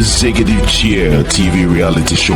Executive Chair TV reality show.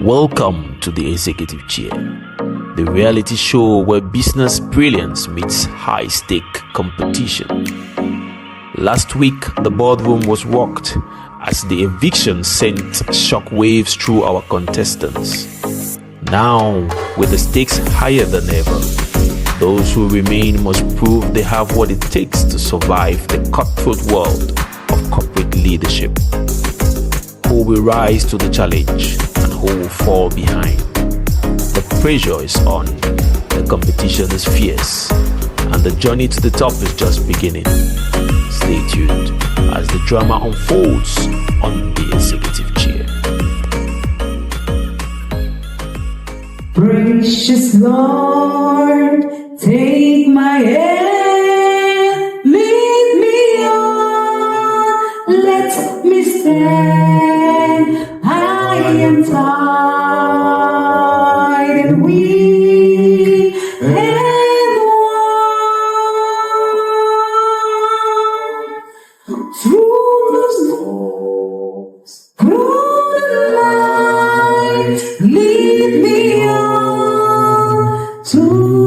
Welcome to the Executive Chair, the reality show where business brilliance meets high-stake competition. Last week, the boardroom was rocked as the eviction sent shockwaves through our contestants. Now, with the stakes higher than ever, those who remain must prove they have what it takes to survive the cutthroat world of corporate leadership. Who will rise to the challenge and who will fall behind? The pressure is on, the competition is fierce, and the journey to the top is just beginning. Stay tuned as the drama unfolds on the Executive Chair. Gracious Lord, take my hand, lead me on, let me stand. I am tired and weak and worn through the storms, through the night. Lead me on to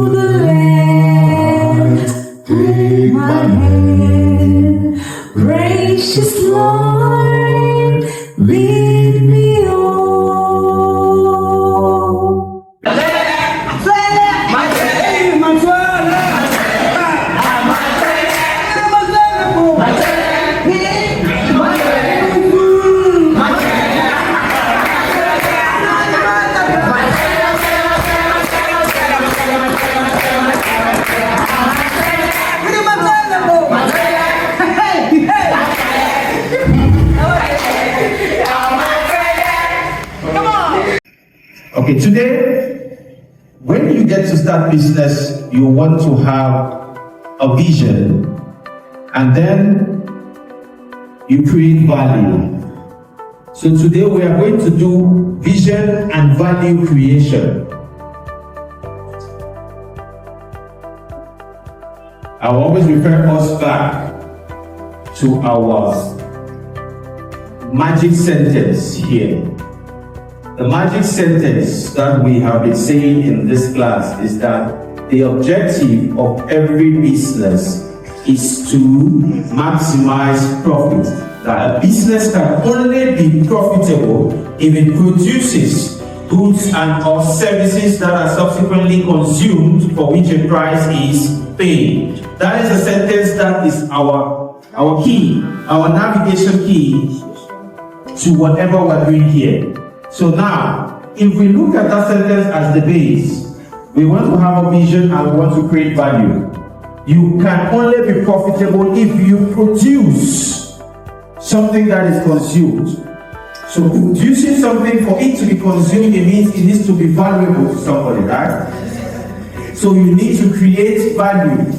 the land. Take my hand, gracious Lord, lead me on. Okay, today, when you get to start business, you want to have a vision, and then you create value. So today we are going to do vision and value creation. I will always refer us back to our magic sentence here. The magic sentence that we have been saying in this class is that the objective of every business is to maximize profit. That a business can only be profitable if it produces goods and or services that are subsequently consumed for which a price is paid. That is a sentence that is our key, our navigation key to whatever we're doing here. So now, if we look at that sentence as the base, we want to have a vision and we want to create value. You can only be profitable if you produce something that is consumed. So producing something, for it to be consumed, it means it needs to be valuable to somebody, right? So you need to create value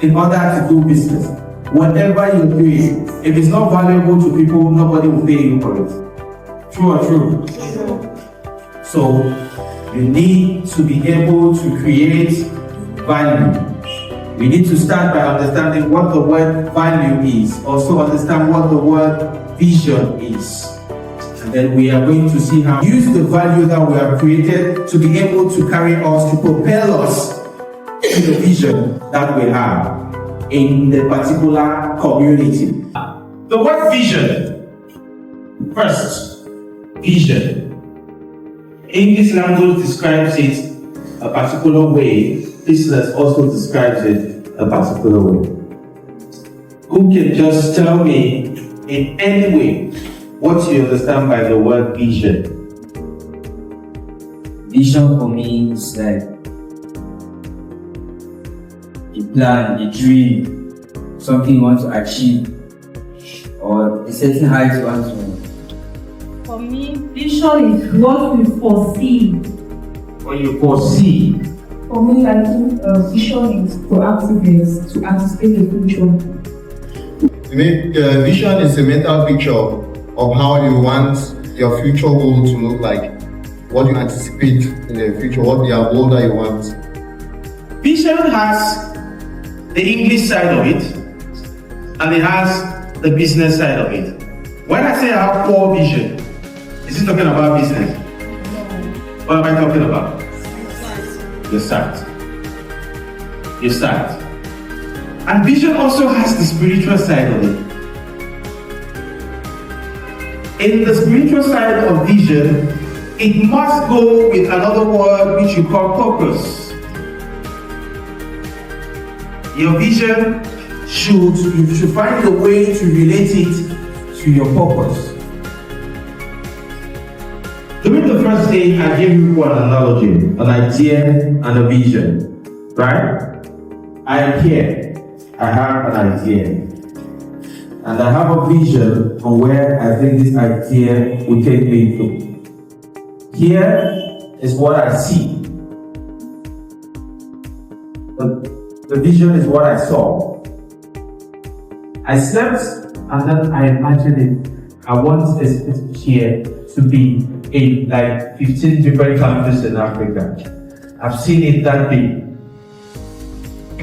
in order to do business. Whatever you're doing, if it's not valuable to people, nobody will pay you for it. True or true? So you need to be able to create value. We need to start by understanding what the word value is, also understand what the word vision is. And then we are going to see how to use the value that we have created to be able to carry us, to propel us to the vision that we have in the particular community. The word vision, first, vision. English language describes it a particular way, business also describes it a particular way. Who can just tell me in any way what you understand by the word vision? Vision for me is like a plan, a dream, something you want to achieve, or a certain height you want to. For me, vision is what we foresee. When you foresee, For me, I think vision is proactiveness, to anticipate the future. To me, vision is a mental picture of how you want your future goal to look like, what you anticipate in the future, what the goal that you want. vision has the English side of it, and it has the business side of it. When I say I have poor vision, is it talking about business? What am I talking about? Your start. Your start. And vision also has the spiritual side of it. In the spiritual side of vision, it must go with another word which you call purpose. Your vision you should find a way to relate it to your purpose. During the first day, I gave you an analogy, an idea, and a vision, right? I am here. I have an idea. And I have a vision on where I think this idea will take me to. Here is what I see. The vision is what I saw. I slept and then I imagined it. I want this chair to be in like 15 different countries in Africa. I've seen it that big.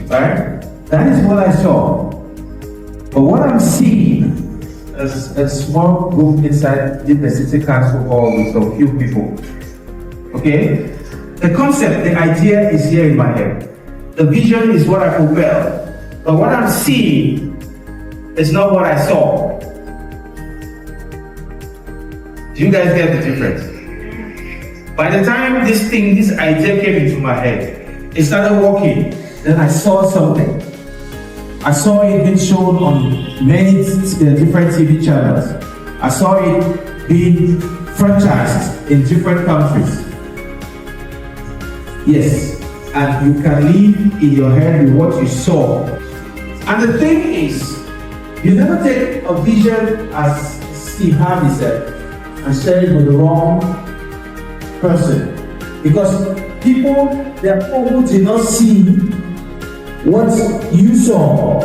Right? That is what I saw. But what I'm seeing is a small group inside the city council hall with a few people. Okay? The concept, the idea is here in my head. The vision is what I propel. But what I'm seeing is not what I saw. Do you guys get the difference? By the time this idea came into my head, it started working. Then I saw something. I saw it being shown on many different TV channels. I saw it being franchised in different countries. Yes, and you can live in your head with what you saw. And the thing is, you never take a vision, as Steve Harvey said, and share it with the wrong person. Because people, they are people who did not see what you saw.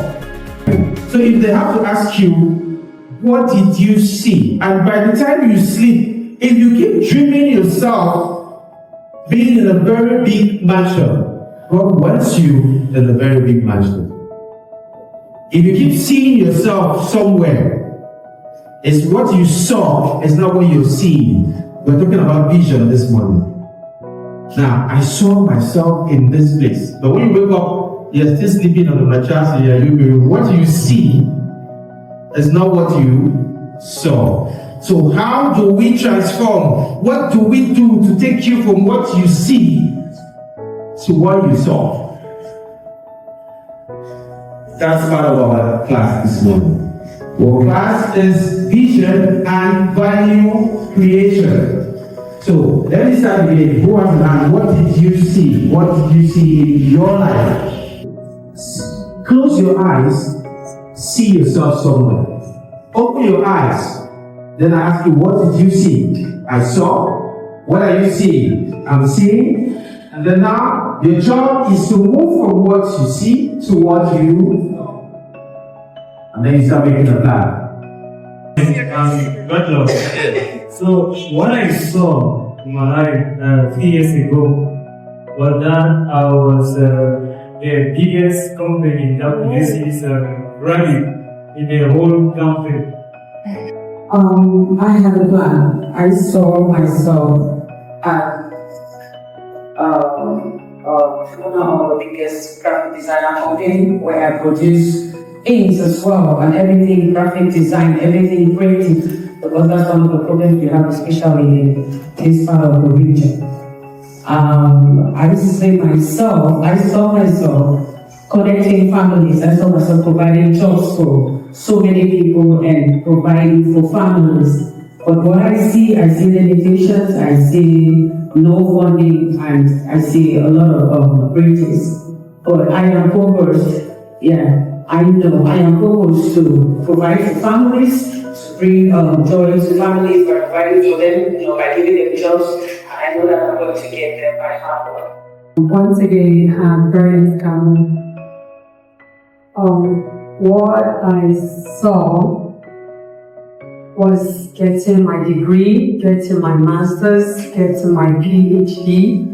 So if they have to ask you, what did you see? And by the time you sleep, if you keep dreaming yourself being in a very big mansion, God wants you in a very big mansion. If you keep seeing yourself somewhere, it's what you saw, it's not what you're seeing. We're talking about vision this morning. Now, I saw myself in this place. But when you wake up, you're still sleeping on the mattress, what you see is not what you saw. So how do we transform? What do we do to take you from what you see to what you saw? That's part of our class this morning. Our class is vision and value creation. So let me start again. Who has learned? What did you see? What did you see in your life? Close your eyes. See yourself somewhere. Open your eyes. Then I ask you, what did you see? I saw. What are you seeing? I'm seeing. And then now, your job is to move from what you see to what you know. And then you start making a plan. So what I saw in my life 3 years ago. But then I was the biggest company that produces rally in the whole country. I had a plan. I saw myself at one of the biggest graphic designer company where I produce things as well, and everything graphic design, everything creative, because that's one of the problems we have, especially in this part of the region. I saw myself connecting families. I saw myself providing jobs for so many people and providing for families. But what I see limitations, I see no funding, and I see a lot of bridges. But I am focused, I know I am focused to provide for families, to bring joy to families by providing for them, by giving them jobs. I know that I'm going to get them by hard work. Once again, I'm very calm. What I saw was getting my degree, getting my master's, getting my PhD,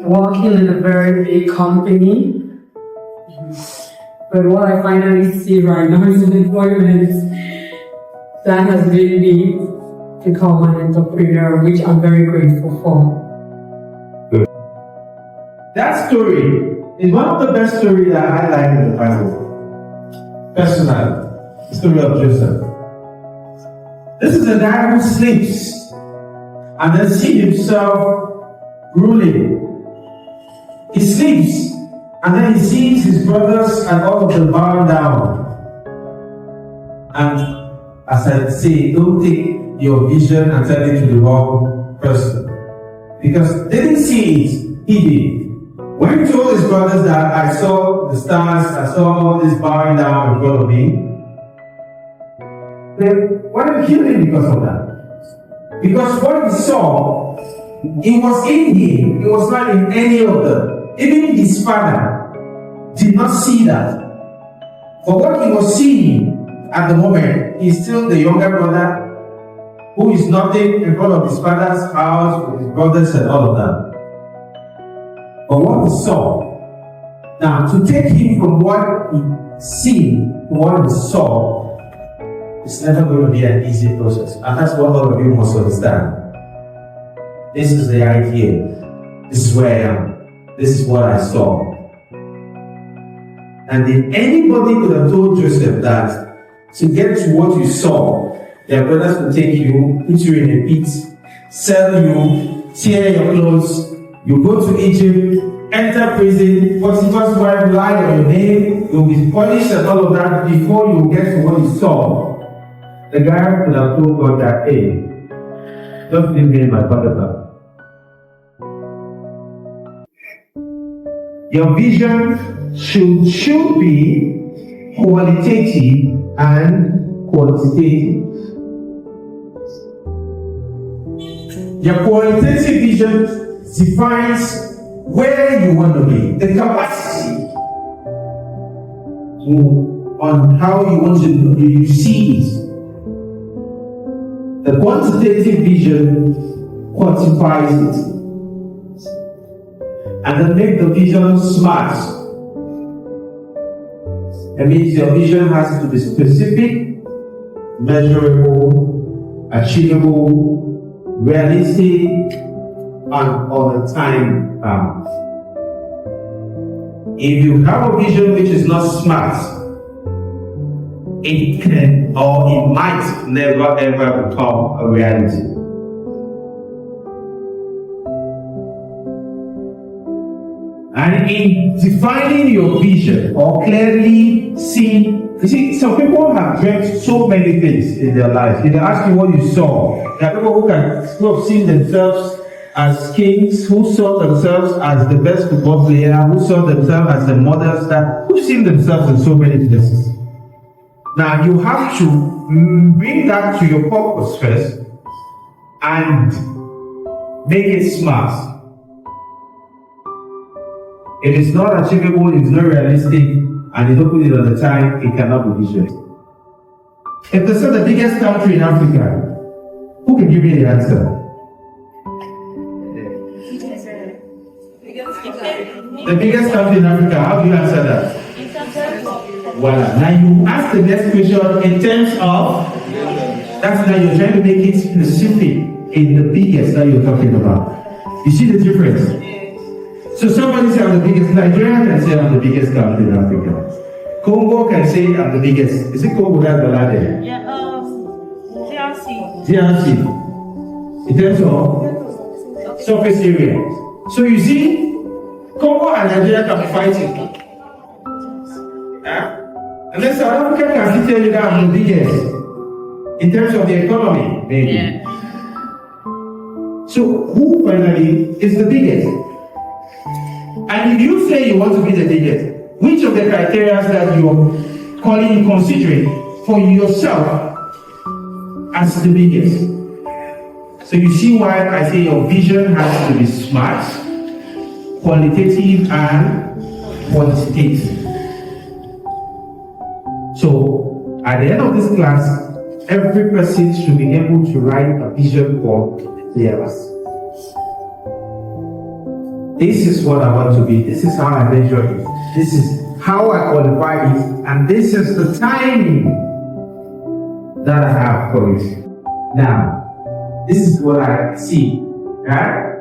working in a very big company. But what I finally see right now is unemployment. That has made me become an entrepreneur, which I'm very grateful for. That story is one of the best stories that I like in the Bible. Personally, the story of Joseph. This is a guy who sleeps and then sees himself ruling. He sleeps and then he sees his brothers and all of them bow down. And as I say, don't take your vision and tell it to the wrong person. Because they didn't see it, he did. When he told his brothers that I saw the stars, I saw all this bowing down in front of me, they wanted to kill him because of that. Because what he saw, it was in him, it was not in any of them. Even his father did not see that. For what he was seeing at the moment, he's still the younger brother who is nothing in front of his father's house with his brothers and all of that. But what he saw, now to take him from what he seen to what he saw, it's never going to be an easy process. And that's what all of you must understand. This is the idea. This is where I am. This is what I saw. And if anybody could have told Joseph that to get to what you saw, their brothers will take you, put you in a pit, sell you, tear your clothes, you go to Egypt, enter prison, Potiphar's wife lie on your name, you'll be punished and all of that before you get to what you saw. The guy could have told God that, hey, just leave me in my father's house. Your vision should be qualitative and quantitative. Your qualitative vision defines where you want to be, the capacity on how you want to see it. The quantitative vision quantifies it and then make the vision smart. That means your vision has to be specific, measurable, achievable, realistic, and on a time bound. If you have a vision which is not smart, it can or it might never ever become a reality. And in defining your vision or clearly seeing, you see, some people have dreamt so many things in their lives. If they ask you what you saw, there are people who have seen themselves as kings, who saw themselves as the best football player, who saw themselves as the model star, who've seen themselves in so many places. Now you have to bring that to your purpose first and make it smart. If it's not achievable, it's not realistic, and you don't put it on the time, it cannot be visual. If they say the biggest country in Africa, who can give me the answer? The biggest country in Africa, how do you answer that? Voila. Now you ask the next question in terms of, that's now you're trying to make it specific in the biggest that you're talking about. You see the difference? So somebody say I'm the biggest, Nigeria can say I'm the biggest country in Africa. Congo can say I'm the biggest. Is it Congo that's Balade? Yeah, DRC. DRC. In terms of surface area. So you see, Congo and Nigeria can be fighting. And then South Africa can still tell you that I'm the biggest. In terms of the economy, maybe. Yeah. So who finally is the biggest? And if you say you want to be the biggest, which of the criteria that you're considering for yourself as the biggest? So you see why I say your vision has to be smart, qualitative and quantitative. So at the end of this class, every person should be able to write a vision for theirs. This is what I want to be. This is how I measure it. This is how I qualify it. And this is the timing that I have for it. Now, this is what I see. Right?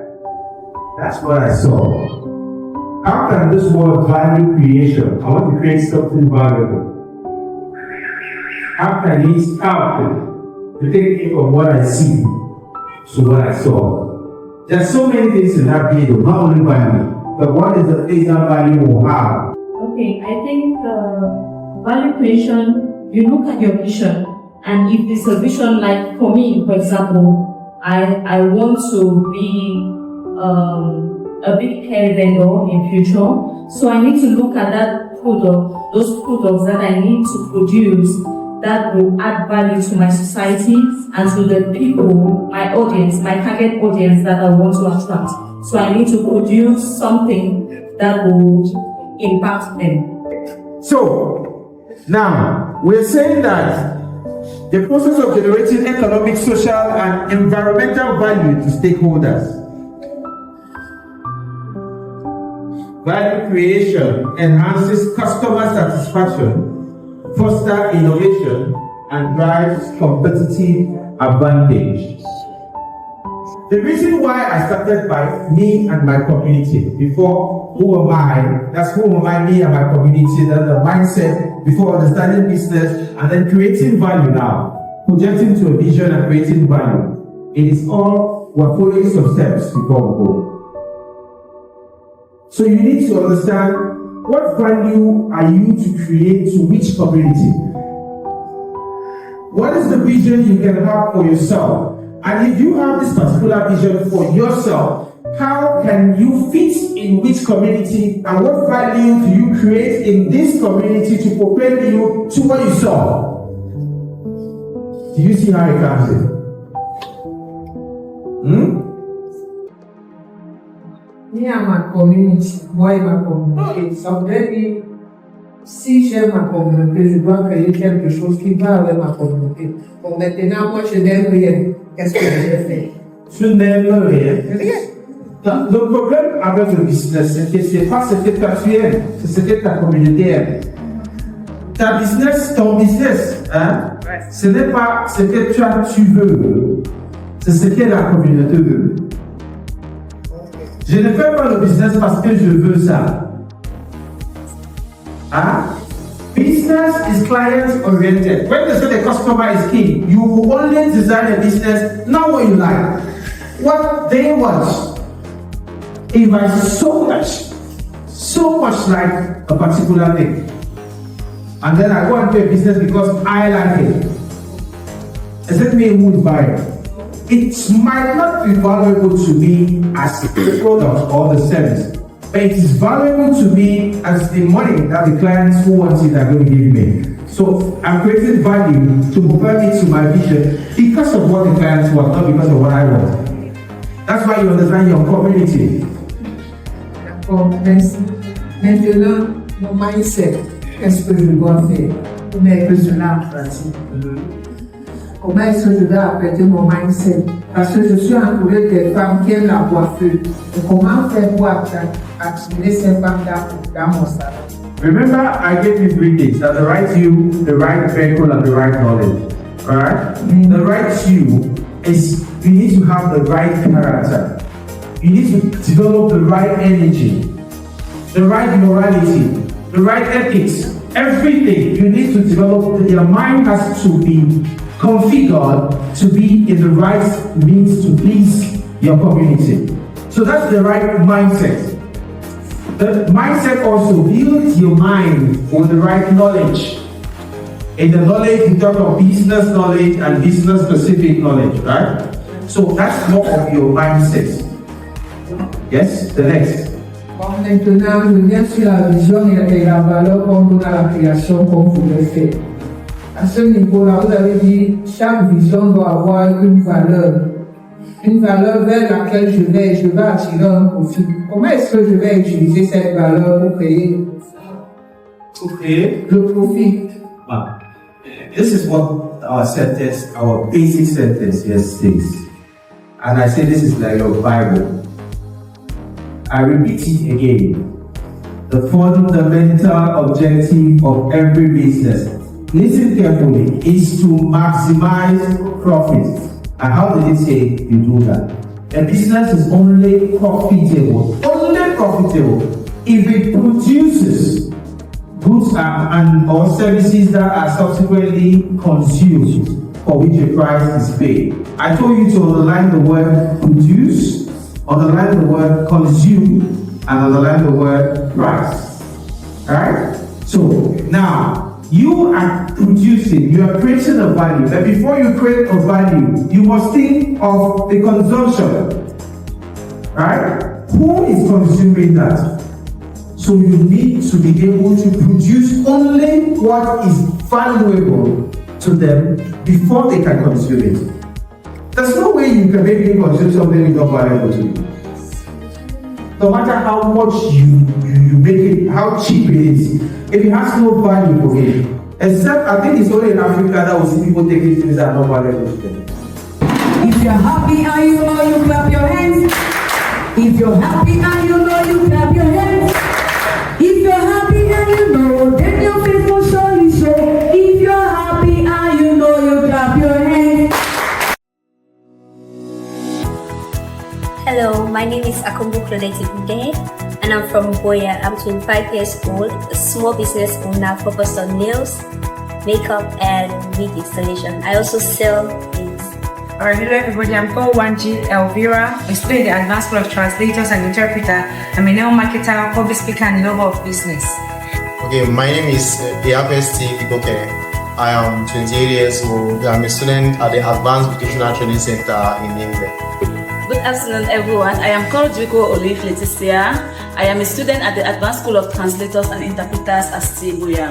That's what I saw. How can this word value creation? I want to create something valuable. How can it help to take it from what I see to what I saw? There's so many things in that video, not only value, but what is the thing that value will have? Okay, I think value creation, you look at your vision, and if it's a vision like for me, for example, I want to be a big hair vendor in future, so I need to look at that product, those products that I need to produce that will add value to my society and to the people, my audience, my target audience that I want to attract. So I need to produce something that will impact them. So, now, we're saying that the process of generating economic, social, and environmental value to stakeholders. Value creation enhances customer satisfaction, foster innovation, and drives competitive advantage. The reason why I started by me and my community, before who am I, that's who am I, me and my community, then the mindset, before understanding business, and then creating value now, projecting to a vision and creating value. It is all, we're following some steps before we go. So you need to understand what value are you to create to which community? What is the vision you can have for yourself? And if you have this particular vision for yourself, how can you fit in which community and what value do you create in this community to propel you to what you saw? Do you see how it comes in? Me and my community, moi et ma communauté, ça voudrait dire, si j'aime ma communauté, je dois créer quelque chose qui va avec ma communauté. Bon, maintenant, moi, je n'aime rien. Qu'est-ce que je vais faire? Tu n'aimes rien. Le problème avec le business, c'est que ce n'est pas ce que toi tu aimes, c'est ce que ta communauté aime. Ton business, hein, ce n'est pas ce que tu veux, c'est ce que la communauté veut. Je ne fais pas le business parce que je veux ça. Huh? Business is client oriented. When they say the customer is king, you only design a business not what you like, what they want. If I so much like a particular thing, and then I go and do a business because I like it, does it mean who would buy it? It might not be valuable to me as the product or the service, but it is valuable to me as the money that the clients who want it are going to give me. So I'm creating value to propel me to my vision because of what the clients want, not because of what I want. That's why you understand your community. D'accord, merci. Maintenant, mon mindset, qu'est-ce que je dois faire pour mettre cela en pratique? comment est-ce que je vais apprêter mon mindset? Parce que je suis entouré des femmes qui aiment la coiffure. Et comment faire pour attirer ces femmes dans mon salon? Remember, I gave you 3 things: that the right you, the right vehicle, and the right knowledge. Alright? The right you is you need to have the right character. You need to develop the right energy, the right morality, the right ethics. Everything you need to develop. Your mind has to be configured to be in the right means to please your community. So that's the right mindset. The mindset also builds your mind with the right knowledge. In the knowledge, we talk of business knowledge and business specific knowledge, right? So that's more of your mindset. Yes, the next. Bon, maintenant, je viens sur la vision et la valeur qu'on donne à la création comme vous le faites. À ce niveau-là, vous avez dit chaque vision doit avoir une valeur vers laquelle je vais attirer un profit. Comment est-ce que je vais utiliser cette valeur pour créer le profit? This is what our sentence, our basic sentence here says. And I say this is like your Bible. I repeat it again. The fundamental objective of every business, listen carefully, is to maximize profits. And how did it say you do that? A business is only profitable if it produces goods or services that are subsequently consumed, for which a price is paid. I told you to underline the word produce, underline the word consume, and underline the word price. Alright? So now you are producing, you are creating a value. But before you create a value, you must think of the consumption. Right? Who is consuming that? So you need to be able to produce only what is valuable to them before they can consume it. There's no way you can make them consume something that's not valuable to you. No matter how much you make it, how cheap it is, if it has no value for it. Except I think it's only in Africa that we see people taking things that are not valuable to them. If you're happy and you know, you clap your hands. If you're happy and you know, you clap your hands. If you're happy and you know, then your face will surely show. If you're happy and you know, you clap your hands. Hello, my name is Akombo Claudette Bude, and I'm from Boya. I'm 25 years old, a small business owner focused on nails, makeup, and wig installation. I also sell things. Alright, hello everybody, I'm called Wanji Elvira, a student in the Advanced School of Translators and Interpreter. I'm a nail marketer, public speaker, and lover of business. Okay, my name is Diapesti Iboke. I am 28 years old. I'm a student at the Advanced Vocational Training Center in England. Good afternoon, everyone. I am called Rico Olive Leticia. I am a student at the Advanced School of Translators and Interpreters at Boya.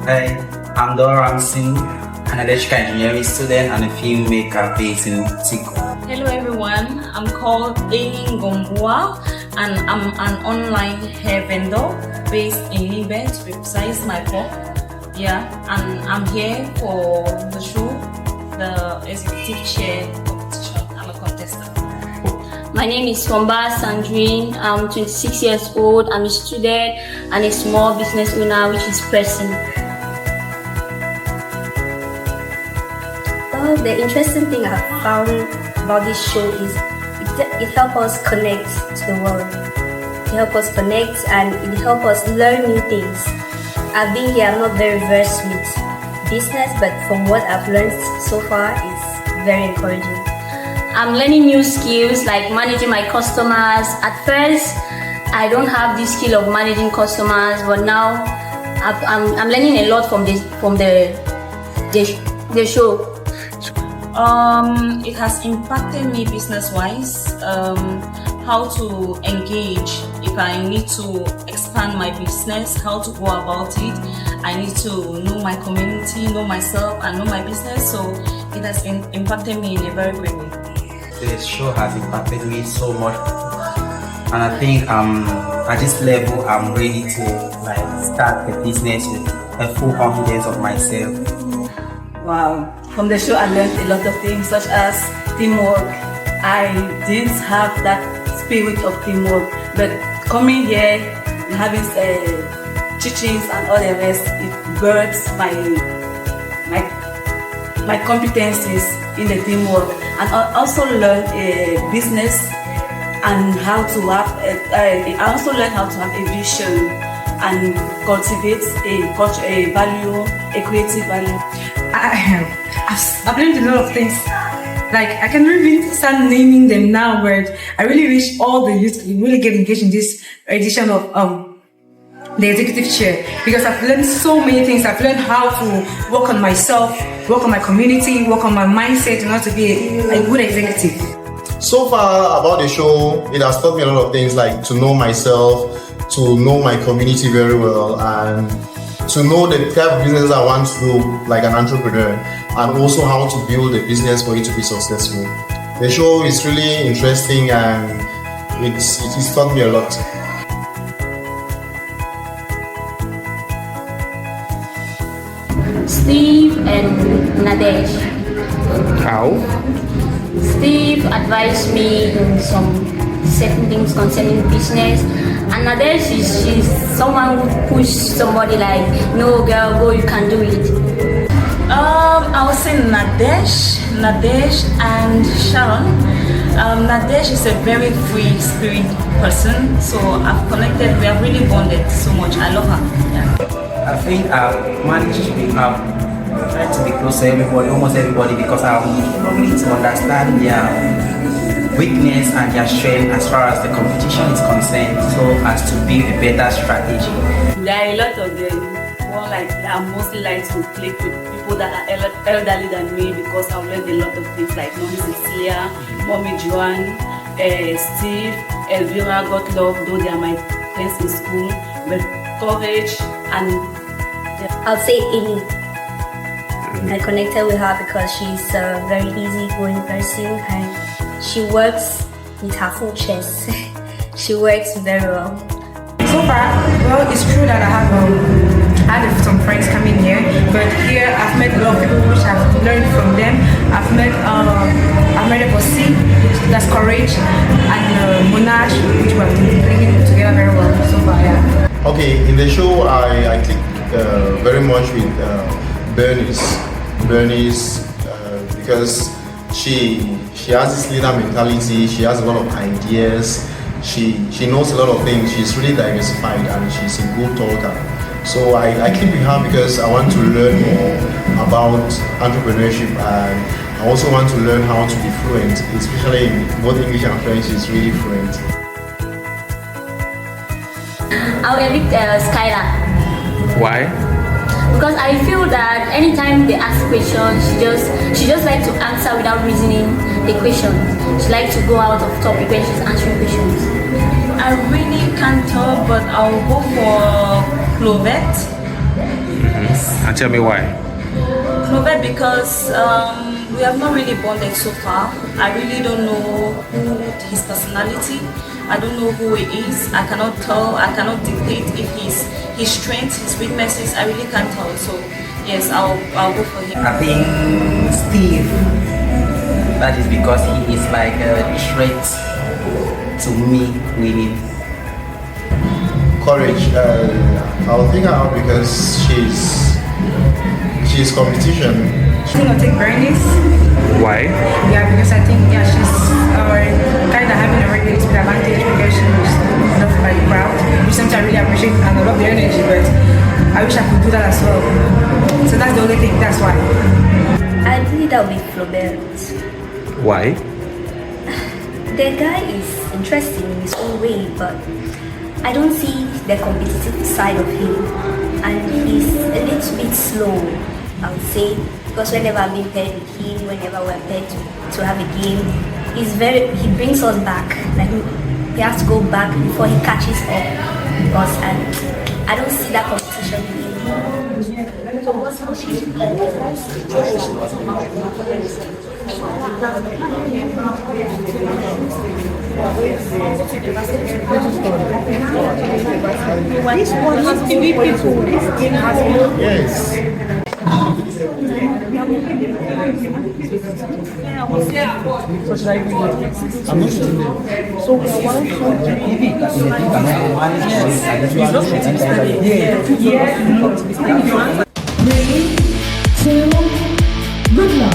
Hi, I'm Dora Ramsey, an electrical engineering student and a filmmaker based in Tico. Hello, everyone. I'm called Amy Ngombua, and I'm an online hair vendor based in Libet, to be precise, my pop. Yeah, and I'm here for the show, the executive chair competition. I'm a contestant. My name is Wamba Sandrine. I'm 26 years old. I'm a student and a small business owner, which is pressing. Well, the interesting thing I found about this show is it helps us connect to the world. It helps us connect and it helps us learn new things. I've been here, I'm not very versed with business, but from what I've learned so far, it's very encouraging. I'm learning new skills like managing my customers. At first, I don't have this skill of managing customers, but now I'm learning a lot from the show. It has impacted me business-wise. How to engage if I need to expand my business, how to go about it. I need to know my community, know myself, and know my business. So it has impacted me in a very great way. The show has impacted me so much, and I think at this level I'm ready to start a business with a full confidence of myself. Wow. From the show, I learned a lot of things, such as teamwork. I didn't have that spirit of teamwork, but coming here, having teachings and all the rest, it builds my competencies in the teamwork, and I also learned business and how to have. I also learned how to have a vision and cultivate a value, a creative value. I've learned a lot of things. Like, I can really start naming them now, but I really wish all the youth can really get engaged in this edition of the executive chair, because I've learned so many things. I've learned how to work on myself, work on my community, work on my mindset in order to be a good executive. So far about the show, it has taught me a lot of things, like to know myself, to know my community very well, and to know the type of business I want to do, like an entrepreneur, and also how to build a business for it to be successful. The show is really interesting and it has taught me a lot. Steve and Nadesh. How? Steve advised me in some certain things concerning business, and Nadesh she's someone who pushes somebody like, no girl, go, you can do it. I would say Nadesh and Sharon. Nadesh is a very free spirit person, so I've connected, we have really bonded so much. I love her. Yeah. I think I've managed to try to be close to everybody, almost everybody, because I need to understand their weakness and their strength as far as the competition is concerned, so as to build a better strategy. There are a lot of them. One like I mostly like to click with people that are elderly than me, because I've learned a lot of things, like Mommy Cecilia, Mommy Joanne, Steve, Elvira, Gottlob, though they are my friends in school, but Courage and I'll say Amy. I connected with her because she's a very easygoing person and she works with her full chest. She works very well. So far, well, it's true that I had some friends coming here, but here I've met a lot of people which I've learned from them. I've met Ebosi, that's Courage, and Monash, which we're bringing together very well so far. Yeah. Okay, in the show I click very much with Bernice, because she has this leader mentality. She has a lot of ideas. She knows a lot of things. She's really diversified and she's a good talker. So I click with her because I want to learn more about entrepreneurship, and I also want to learn how to be fluent, especially in both English and French. She's really fluent. I'll evict Skylar. Why? Because I feel that anytime they ask questions, she just likes to answer without reasoning the question. She likes to go out of topic when she's answering questions. I really can't tell, but I'll go for Clovette. And tell me why. Clovette, because we have not really bonded so far. I really don't know his personality. I don't know who he is. I cannot tell. I cannot dictate if his strengths, his weaknesses. I really can't tell. So yes, I'll go for him. I think Steve. That is because he is like a threat to me winning. Courage. I'll think her out because she's competition. I think I'll take Bernice. Why? Yeah, because I think she's kind of having a really big advantage because she's loved by the crowd, which sometimes I really appreciate and I love the energy, but I wish I could do that as well. So that's the only thing, that's why. I believe that would be Flaubert. Why? The guy is interesting in his own way, but I don't see the competitive side of him, and he's a little bit slow, I would say, because whenever I've been paired with him, whenever we're paired to have a game, he brings us back. Like we have to go back before he catches up with us, and I don't see that competition in him. Yes. So should I read it? I'm not sure. So why don't you Good luck.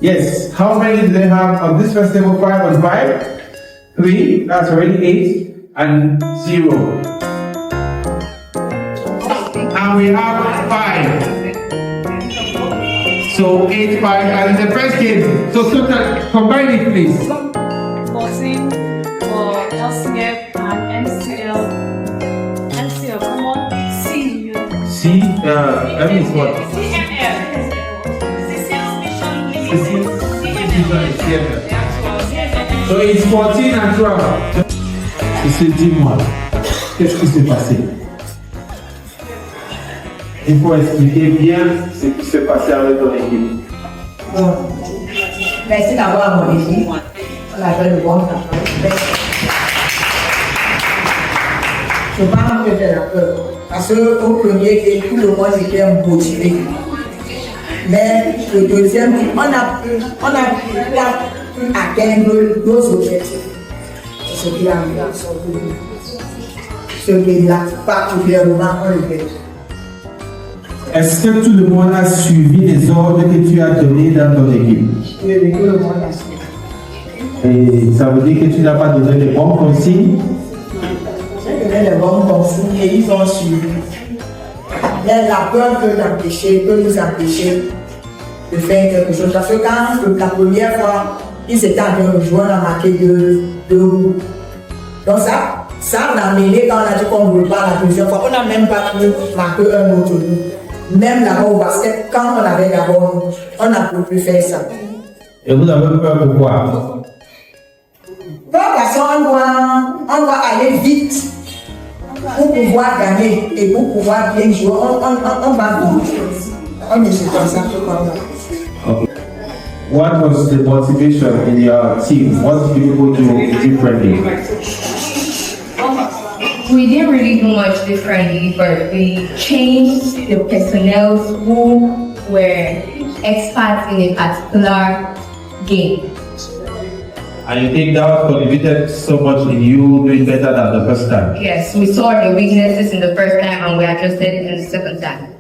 Yes, how many do they have on this festival? 5 and 5? 3, that's already 8, and 0. And we have 5. So 8, 5, and in the first game, so combine it please. 14 for LCF and MCL. MCL, come on, C. That means what? So it's 14 and 12. Et se dis-moi, qu'est-ce qui s'est passé? Il faut expliquer bien ce qui s'est passé avec ton équipe. Bon, merci d'avoir mon équipe. On l'appelle le bon travail. Je ne vais pas me faire la peur. Parce qu'au premier, tout le monde était motivé. Mais le deuxième, on a pu atteindre nos objectifs. Ce qui a celui-là, particulièrement, on le fait. Est-ce que tout le monde a suivi les ordres que tu as donnés dans ton équipe? Oui, tout le monde a suivi. Et ça veut dire que tu n'as pas donné les bonnes consignes? J'ai donné les bonnes consignes et ils ont suivi. Mais la peur peut nous empêcher de faire quelque chose. Parce que quand la première fois, ils étaient en train de jouer, on a marqué 2 buts. Donc ça on a mené quand on a dit qu'on ne voulait pas la deuxième fois. On n'a même pas pu marquer un autre but. Même là-bas au basket, quand on avait la bonne, on n'a pu faire ça. Et vous avez peur de quoi? Parce qu'on doit aller vite pour pouvoir gagner et pour pouvoir bien jouer. On va vite. On est sur comme ça, tout comme ça. Okay. What was the motivation in your team? What did you do differently? We didn't really do much differently, but we changed the personnel who were experts in a particular game. And you think that contributed so much in you doing better than the first time? Yes, we saw the weaknesses in the first time and we adjusted it in the second time.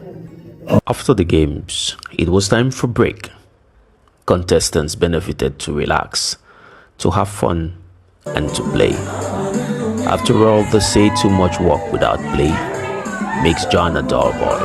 After the games, it was time for break. Contestants benefited to relax, to have fun, and to play. After all, they say too much work without play makes John a dull boy.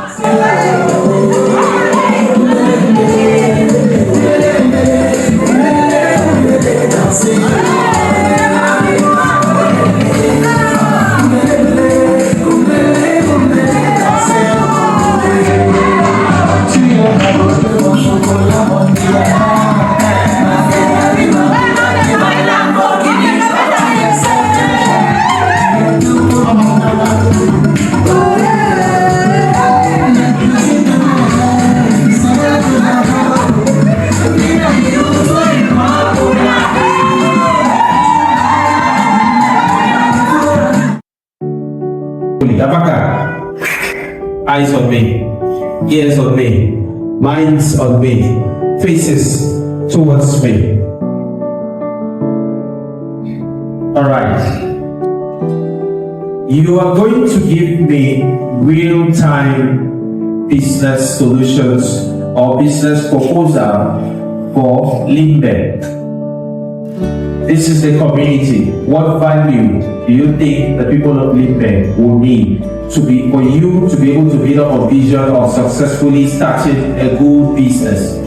Eyes on me, ears on me, minds on me, faces towards me. Alright. You are going to give me real-time business solutions or business proposal for Limbe. This is the community. What value do you think the people of Limbe will need for you to be able to build up a vision of successfully starting a good business?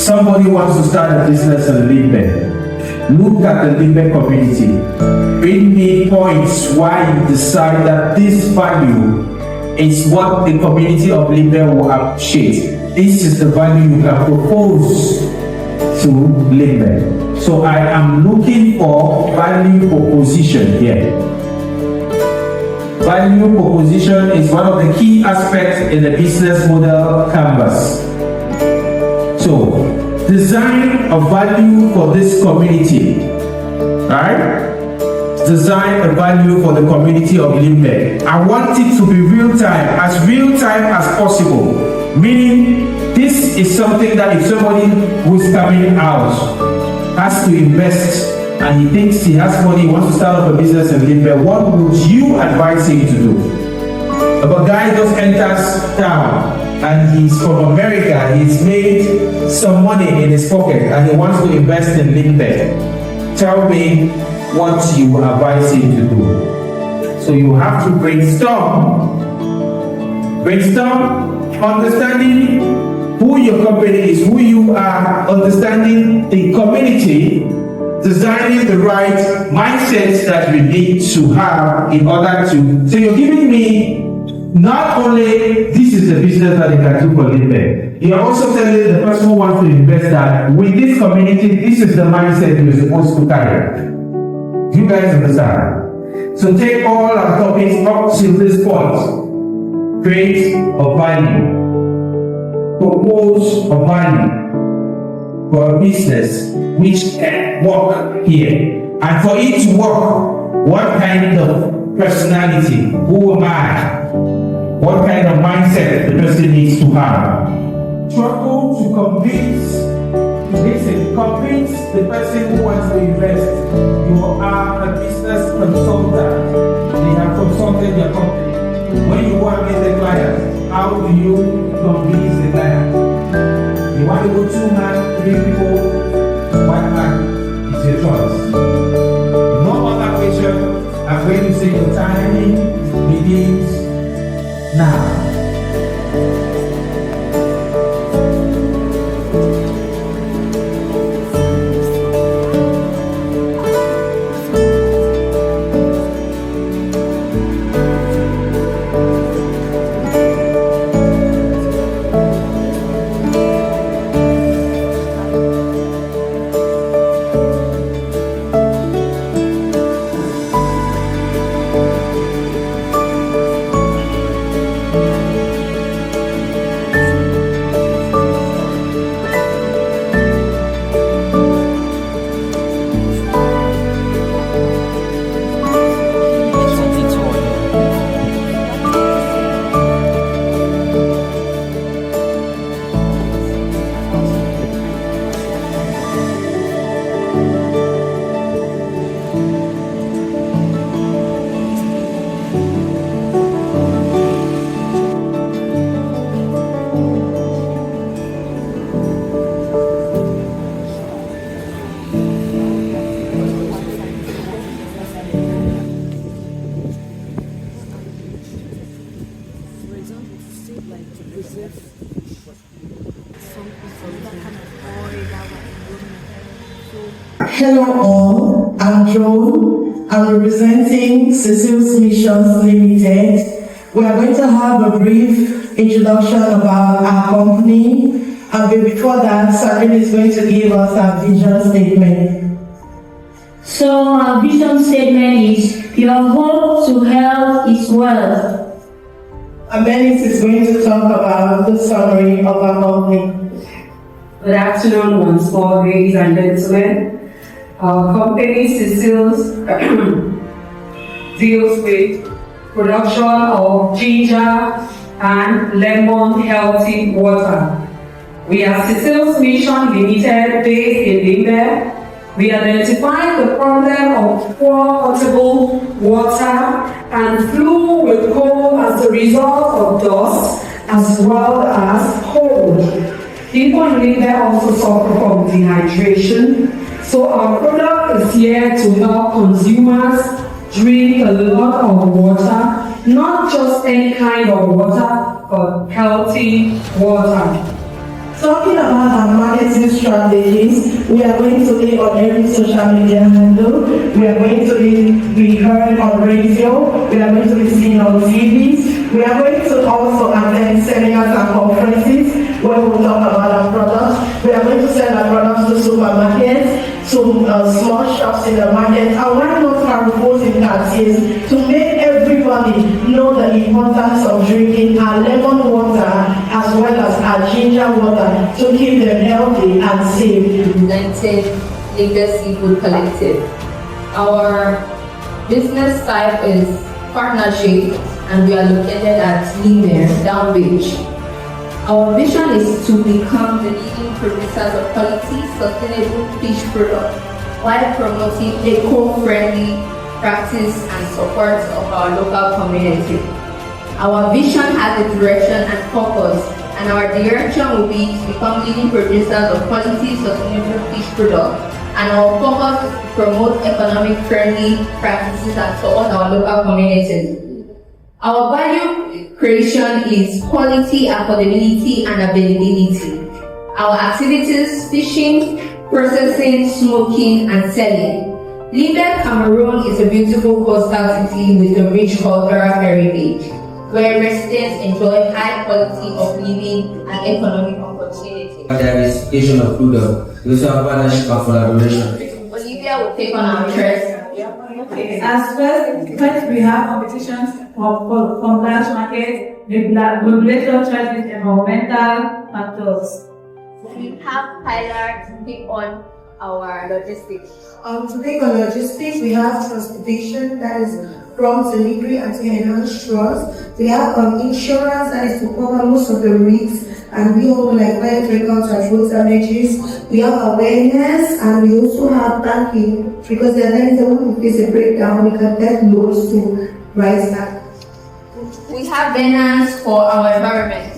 Somebody wants to start a business in Limbe. Look at the Limbe community. Bring me points why you decide that this value is what the community of Limbe will appreciate. This is the value you can propose to Limbe. So I am looking for value proposition here. Value proposition is one of the key aspects in the business model canvas. So, design a value for this community, right? Design a value for the community of Limbe. I want it to be real time as possible. Meaning, this is something that if somebody who's coming out has to invest and he thinks he has money, he wants to start up a business in Limbe, what would you advise him to do? If a guy just enters town and he's from America, he's made some money in his pocket and he wants to invest in Limbe, tell me what you advise him to do. So you have to brainstorm, understanding who your company is, who you are, understanding the community, designing the right mindsets that we need to have in order to. So you're giving me not only this is the business that they can do for Limbe, you're also telling the person who wants to invest that with this community, this is the mindset you're supposed to carry. You guys understand? So take all our topics up to this point. Create a value. Propose a value for a business which can work here. And for it to work, what kind of personality, who am I, what kind of mindset the person needs to have. Struggle to convince the person who wants to invest. You are a business consultant. They have consulted your company. When you want to meet the client, how do you convince the client? You want to go 2 man, 3 people, 1 man, it's your choice. No other question. I'm going to say your timing begins now. Hello all, I'm Joan. I'm representing Cecil's Missions Limited. We are going to have a brief introduction about our company, and before that, Sarin is going to give us our vision statement. So our vision statement is, your hope to health is wealth. And Melis is going to talk about the summary of our company. Good afternoon once more, ladies and gentlemen. Our company, Cecil's, deals with production of ginger and lemon healthy water. We are Cecil's Mission Limited based in Limbe. We identified the problem of poor potable water and flu with cold as a result of dust as well as cold. People in Limbe also suffer from dehydration. So our product is here to help consumers drink a lot of water, not just any kind of water, but healthy water. Talking about our marketing strategies, we are going to be on every social media handle. We are going to be heard on radio. We are going to be seen on TVs. We are going to also attend seminars and conferences where we will talk about our products. We are going to sell our products to supermarkets, to small shops in the market, and why not Carrefours in Cartiers, to make everybody know the importance of drinking our lemon water as well as our ginger water to keep them healthy and safe. United Limbe Seafood Collective. Our business type is partnership, and we are located at Limbe, Down Beach. Our vision is to become the leading producers of quality, sustainable fish products while promoting eco-friendly practice and support of our local community. Our vision has a direction and purpose, and our direction will be to become leading producers of quality, sustainable fish products, and our purpose is to promote economic-friendly practices and support our local communities. Our value creation is quality, affordability, and availability. Our activities: fishing, processing, smoking, and selling. Limbe, Cameroon is a beautiful coastal city with a rich cultural heritage, where residents enjoy high quality of living and economic opportunities. Diversification of food, we also have partnership and collaboration. Olivia will take on our interest. As first we have competitions from large market, regulator charges, environmental factors. We have Tyler to take on our logistics. To take on logistics, we have transportation, that is prompt delivery and to enhance trust. We have insurance, that is to cover most of the risks, and we all like fire breakouts and road damages. We have awareness, and we also have banking, because there is a one who face a breakdown, we can get loans to rise back. We have maintenance for our environment.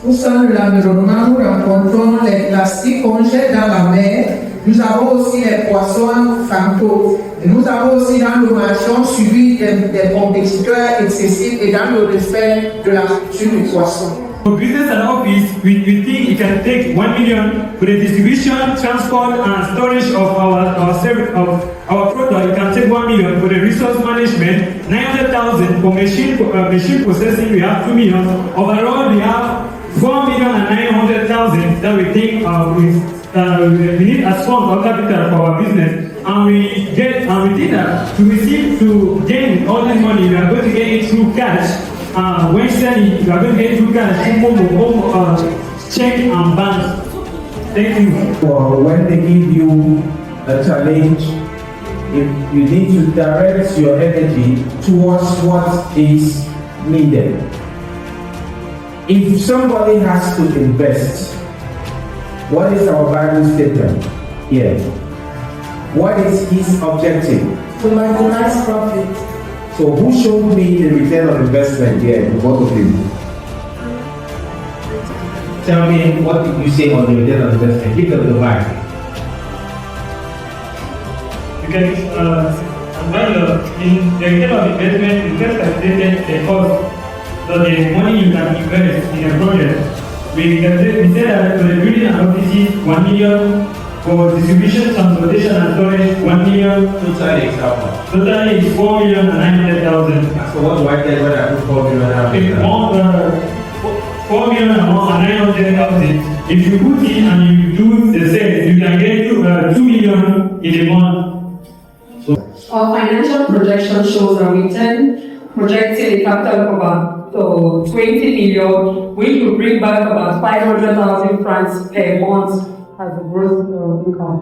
Nous sommes l'environnement, nous rencontrons les plastiques qu'on jette dans la mer. Nous avons aussi les poissons fantômes. Nous avons aussi dans nos marchands suivi des compétiteurs excessifs et dans le respect de la culture du poisson. For business and office, we think it can take 1 million for the distribution, transport, and storage of our service of our product. It can take 1 million for the resource management, 900,000 for machine processing. We have 2 million. Overall, we have 4,900,000 that we think we need as fund or capital for our business. And we did that to gain all this money. We are going to get it through cash. When selling, you are going to get through cash, check and bank. Thank you. For when they give you a challenge, if you need to direct your energy towards what is needed. If somebody has to invest, what is our value statement here? What is his objective? To maximize profit. So who showed me the return on investment here, both of you? Tell me, what did you say on the return on investment? Give them the mic. Because in the return on investment, you just calculated the cost. So the money you can invest in a project, we said that for the building and offices, 1 million, For distribution, transportation, and storage, 1 million. Totally is how much? Totally is 4,900,000. So what do I get when I put 4 million out? Okay, 4,900,000. If you put in and you do the same, you can get 2 million in a month. Our financial projection shows that we projecting a capital cover to 20 million, which will bring back about 500,000 francs per month as a gross income.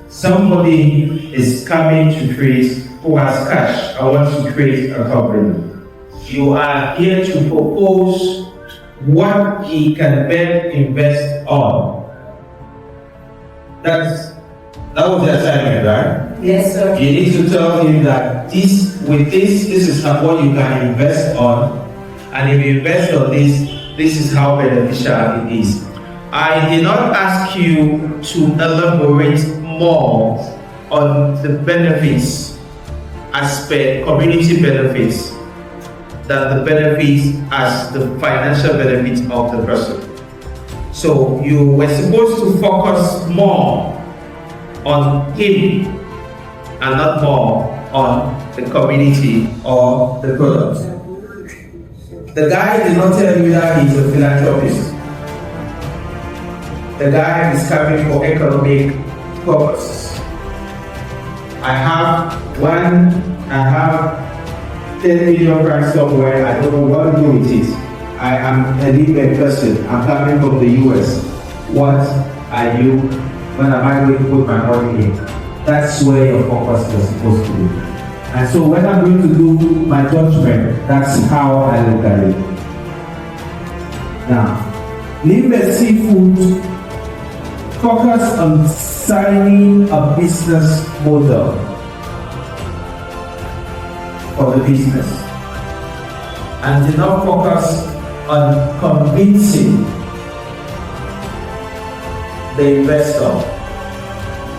Somebody is coming to create, who has cash, I want to create a company. You are here to propose what he can then invest on. That was the assignment, right? Yes, sir. You need to tell him that this is what you can invest on, and if you invest on this is how beneficial it is. I did not ask you to elaborate more on the benefits as per community benefits than the benefits as the financial benefits of the person. So you were supposed to focus more on him and not more on the community or the product. The guy did not tell you that he's a philanthropist. The guy is coming for economic purposes. I have 10 million francs somewhere, I don't know what to do with it. I am a living person, I'm coming from the US. What are you, when am I going to put my money in? That's where your focus is supposed to be. And so when I'm going to do my judgment, that's how I look at it. Now, Limbe Seafood focus on signing a business model for the business and did not focus on convincing the investor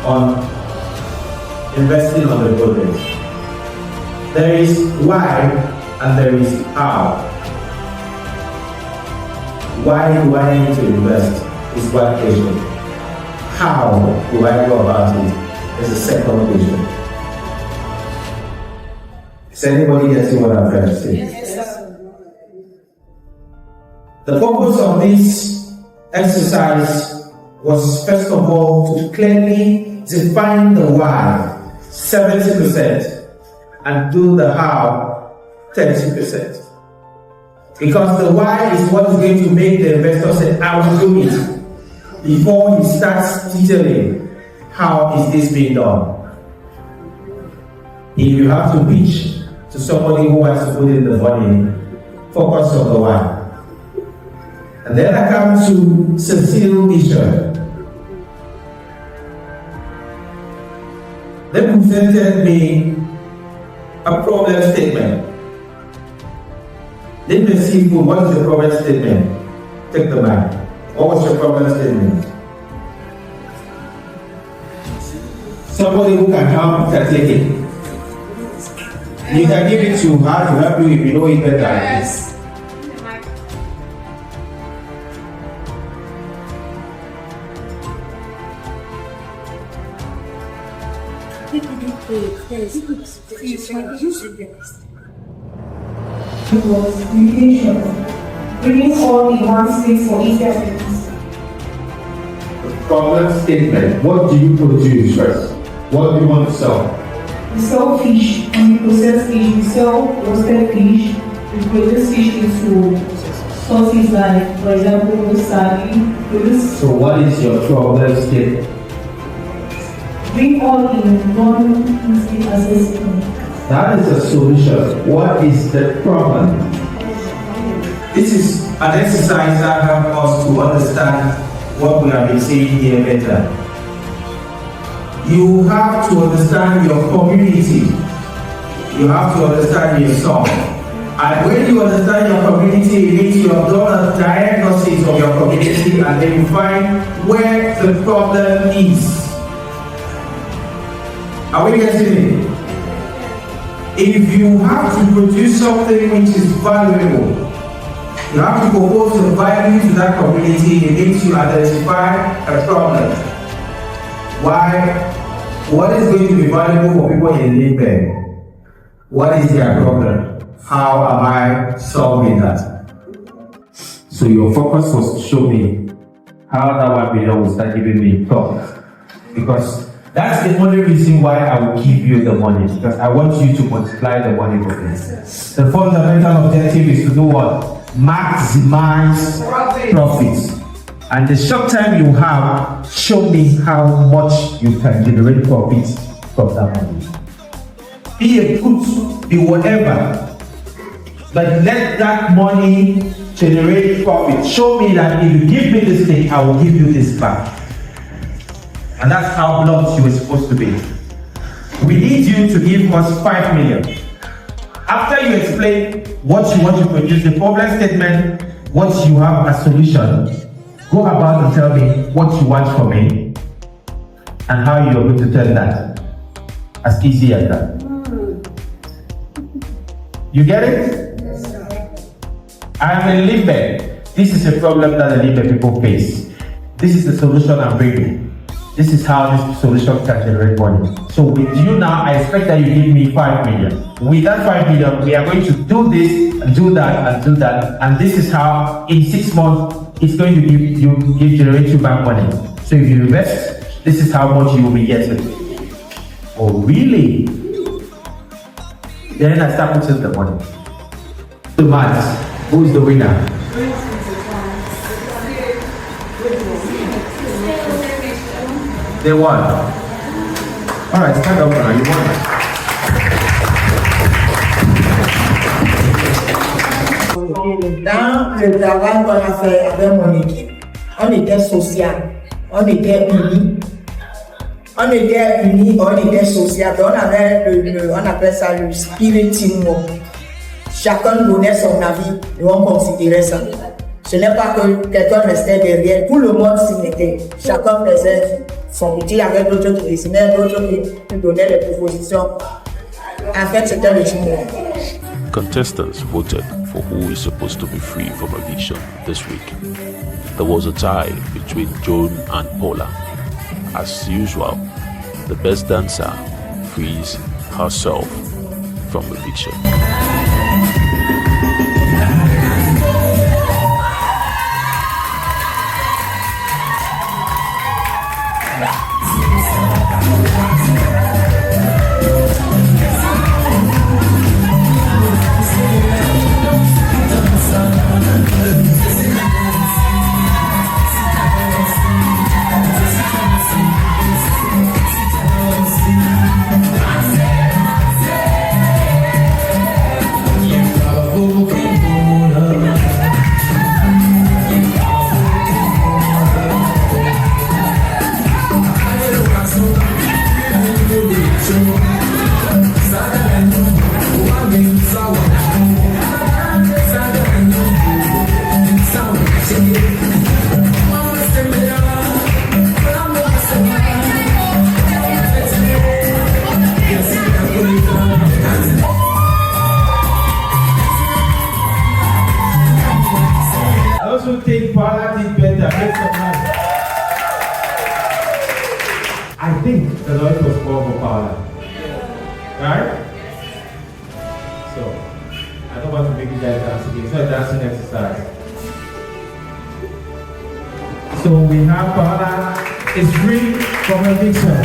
on investing on the project. There is why and there is how. Why do I need to invest is one question. How do I go about it is the second question. Is anybody getting what I'm trying to say? Yes, sir. The purpose of this exercise was first of all to clearly define the why, 70%, and do the how, 30%. Because the why is what is going to make the investor say, I will do it, before he starts detailing how is this being done. If you have to pitch to somebody who wants to put in the money, focus on the why. And then I come to Cecile Bishop. They presented me a problem statement. Let me see what is the problem statement. Take the mic. What was your problem statement? Somebody who can help can take it. You can give it to her to help you if you know it better. Yes. Was communication, bringing all in one space for easier things. Problem statement. What do you produce first? What do you want to sell? We sell fish, and we process fish. We sell roasted fish. We produce fish into sauces like, for example, sardine. So what is your problem statement? Bring all in one easy accessible. That is a solution. What is the problem? This is an exercise that helps us to understand what we have been saying here better. You have to understand your community. You have to understand yourself. And when you understand your community, it means you have done a diagnosis of your community and then you find where the problem is. Are we getting it? If you have to produce something which is valuable, You have to propose some value to that community. You need to identify a problem. Why? What is going to be valuable for people in Limbe? What is their problem? How am I solving that? So your focus was to show me how that 1 million will start giving me thought. Because that's the only reason why I will give you the money. Because I want you to multiply the money for me. The fundamental objective is to do what? Maximize profits. And the short time you have, show me how much you can generate profits from that money. Be a good, be whatever. But let that money generate profit. Show me that if you give me this thing, I will give you this back. And that's how blunt you were supposed to be. We need you to give us 5 million. After you explain what you want to produce, the problem statement, what you have as solution, go about and tell me what you want from me and how you're going to tell that. As easy as that. You get it? I am in Limbe. This is a problem that the Limbe people face. This is the solution I'm bringing. This is how this solution can generate money. So with you now, I expect that you give me 5 million. With that 5 million, we are going to do this, and do that, and do that. And this is how, in 6 months, it's going to generate you back money. So if you invest, this is how much you will be getting. Oh, really? Then I start putting the money. The maths. Who is the winner? They won. Alright, stand up now. You won. Dans le travail qu'on a fait avec mon équipe, on était social, on était unis. On était social, on avait on appelle ça le spirit teamwork. Chacun donnait son avis et on considérait ça. Ce n'est pas que quelqu'un restait derrière, tout le monde s'y mettait. Chacun faisait son petit avec d'autres qui dessinaient, d'autres qui donnaient des propositions. En fait, c'était le teamwork. Contestants voted for who is supposed to be free from eviction this week. There was a tie between Joan and Paula. As usual, the best dancer frees herself from eviction. Those who think Paula did better, make some noise. I think the Lord was born for Paula. Right? So, I don't want to make you guys dance again. It's not a dancing exercise. So we have Paula is free from eviction.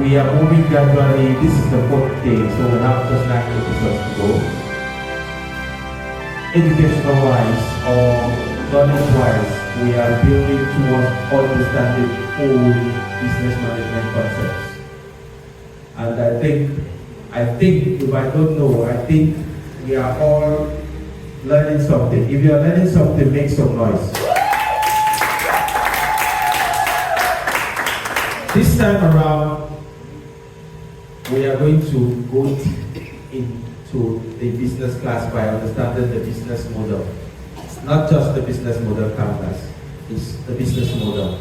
We are moving gradually. This is the 4th day, so we have just 9 episodes to go. Educational wise or knowledge wise, we are building towards understanding full business management concepts. And I think, if I don't know, I think we are all learning something. If you are learning something, make some noise. This time around, we are going to go deep into the business class by understanding the business model. Not just the business model canvas, it's the business model.